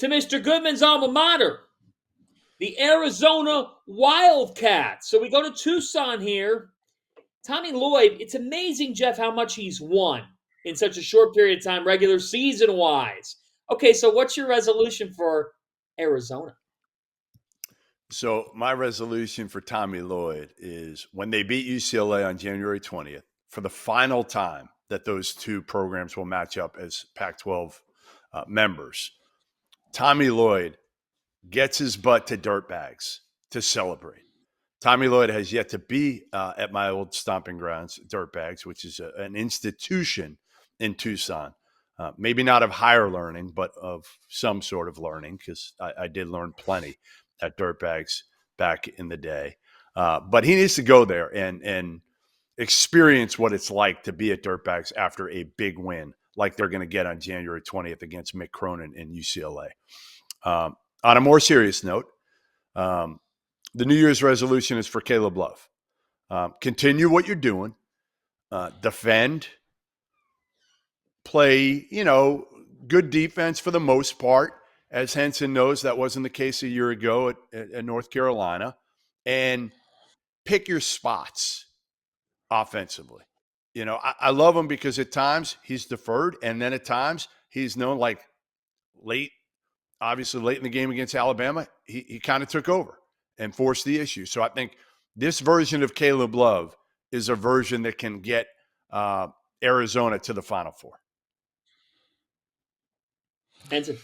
to Mr. Goodman's alma mater, the Arizona Wildcats. So we go to Tucson here. Tommy Lloyd, it's amazing, Jeff, how much he's won in such a short period of time, regular season-wise. Okay, so what's your resolution for Arizona? So my resolution for Tommy Lloyd is when they beat UCLA on January 20th, for the final time that those two programs will match up as Pac-12 members, Tommy Lloyd gets his butt to dirtbags to celebrate. Tommy Lloyd has yet to be at my old stomping grounds, Dirtbags, which is an institution in Tucson. Maybe not of higher learning, but of some sort of learning, because I did learn plenty at Dirtbags back in the day. But he needs to go there and experience what it's like to be at Dirtbags after a big win, like they're going to get on January 20th against Mick Cronin in UCLA. On a more serious note, the New Year's resolution is for Caleb Love. Continue what you're doing. Defend. Play, good defense for the most part. As Henson knows, that wasn't the case a year ago at North Carolina. And pick your spots offensively. I love him because at times he's deferred, and then at times he's known like obviously late in the game against Alabama, he kind of took over and forced the issue. So I think this version of Caleb Love is a version that can get Arizona to the Final Four. Henson.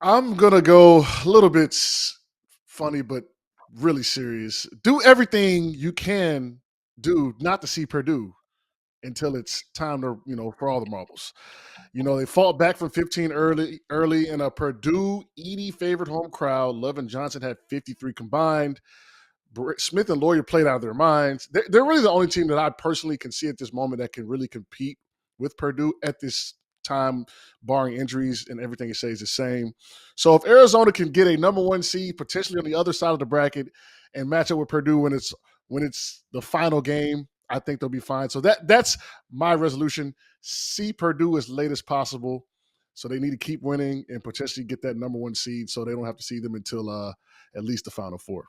I'm going to go a little bit funny, but really serious. Do everything you can do not to see Purdue until it's time to, for all the marbles. They fought back from 15 early in a Purdue Edie favorite home crowd. Love and Johnson had 53 combined. Smith and Lloyd played out of their minds. They're really the only team that I personally can see at this moment that can really compete with Purdue at this time, barring injuries and everything it says the same. So if Arizona can get a number one seed, potentially on the other side of the bracket, and match up with Purdue when it's the final game, I think they'll be fine. So that's my resolution. See Purdue as late as possible. So they need to keep winning and potentially get that number one seed so they don't have to see them until at least the Final Four.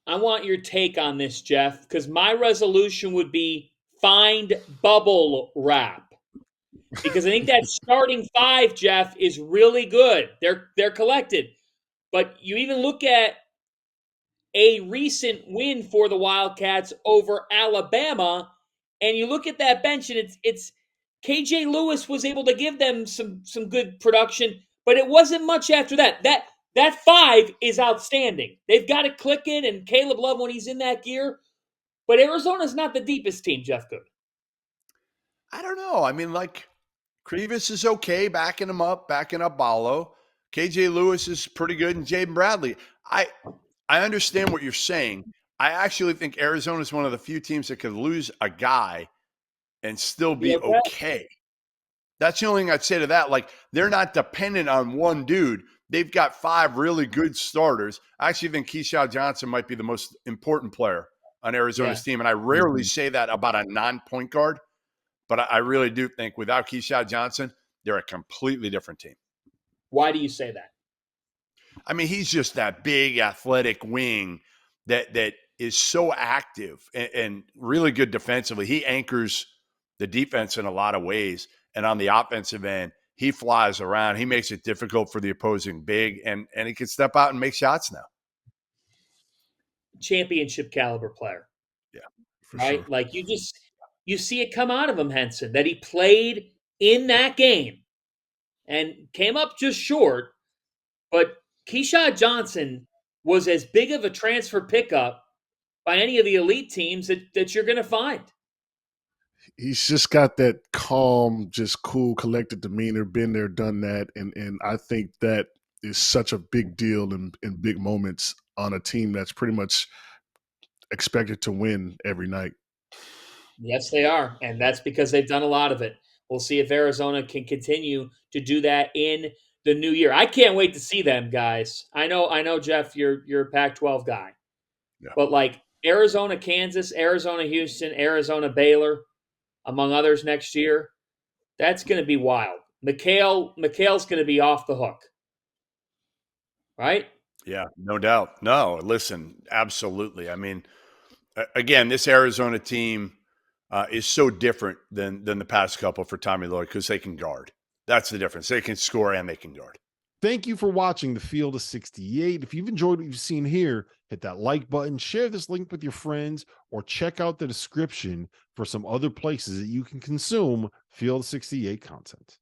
I want your take on this, Jeff, because my resolution would be find bubble wrap. Because I think that starting five, Jeff, is really good. They're collected. But you even look at a recent win for the Wildcats over Alabama, and you look at that bench, and it's KJ Lewis was able to give them some good production, but it wasn't much after that. That five is outstanding. They've got it clicking, and Caleb Love when he's in that gear. But Arizona's not the deepest team, Jeff Good. I don't know. I mean, Krivas is okay, backing up Ballo. KJ Lewis is pretty good, and Jaden Bradley. I understand what you're saying. I actually think Arizona is one of the few teams that could lose a guy and still be okay. That's the only thing I'd say to that. They're not dependent on one dude. They've got five really good starters. I actually think Keyshawn Johnson might be the most important player on Arizona's team, and I rarely say that about a non-point guard, but I really do think without Keyshawn Johnson, they're a completely different team. Why do you say that? I mean, he's just that big athletic wing that is so active and really good defensively. He anchors the defense in a lot of ways. And on the offensive end, he flies around. He makes it difficult for the opposing big, and he can step out and make shots now. Championship caliber player. Yeah, for right? Sure. You see it come out of him, Henson, that he played in that game and came up just short. But Keyshawn Johnson was as big of a transfer pickup by any of the elite teams that you're going to find. He's just got that calm, just cool, collected demeanor, been there, done that. And I think that is such a big deal in big moments on a team that's pretty much expected to win every night. Yes, they are. And that's because they've done a lot of it. We'll see if Arizona can continue to do that in the new year. I can't wait to see them, guys. I know, Jeff, you're a Pac-12 guy. Yeah. But Arizona, Kansas, Arizona, Houston, Arizona, Baylor, among others next year, that's going to be wild. McHale's going to be off the hook, right? Yeah, no doubt. No, listen, absolutely. I mean, again, this Arizona team is so different than the past couple for Tommy Lloyd because they can guard. That's the difference. They can score and they can guard. Thank you for watching the Field of 68. If you've enjoyed what you've seen here, hit that like button, share this link with your friends, or check out the description for some other places that you can consume Field of 68 content.